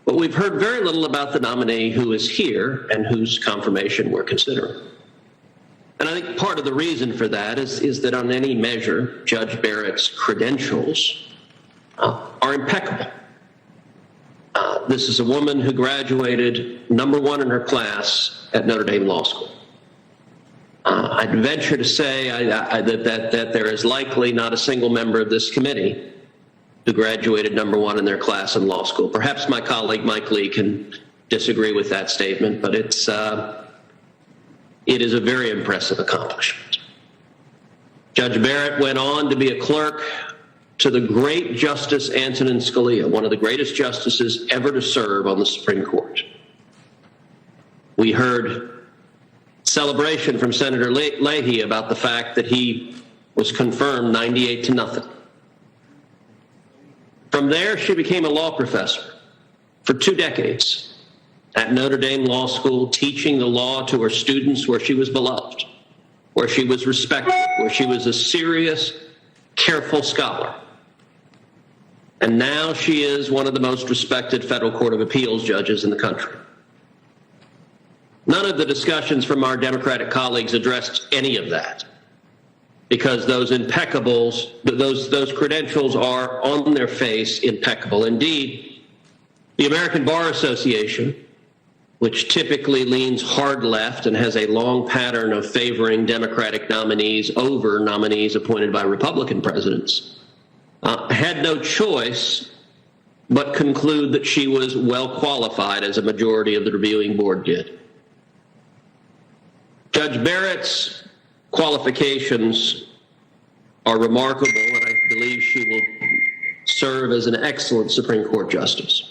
But we've heard very little about the nominee who is here and whose confirmation we're considering. And I think part of the reason for that is that on any measure, Judge Barrett's credentials are impeccable. This is a woman who graduated #1 in her class at Notre Dame Law School. I'd venture to say that there is likely not a single member of this committee who graduated #1 in their class in law school. Perhaps my colleague Mike Lee can disagree with that statement, but it is a very impressive accomplishment. Judge Barrett went on to be a clerk to the great Justice Antonin Scalia, one of the greatest justices ever to serve on the Supreme Court. We heard celebration from Senator Leahy about the fact that he was confirmed 98-0. From there, she became a law professor for 2 decades at Notre Dame Law School, teaching the law to her students, where she was beloved, where she was respected, where she was a serious, careful scholar. And now she is one of the most respected federal court of appeals judges in the country. None of the discussions from our Democratic colleagues addressed any of that, because those credentials are on their face impeccable. Indeed, the American Bar Association, which typically leans hard left and has a long pattern of favoring Democratic nominees over nominees appointed by Republican presidents, had no choice but conclude that she was well qualified, as a majority of the reviewing board did. Judge Barrett's qualifications are remarkable, and I believe she will serve as an excellent Supreme Court justice.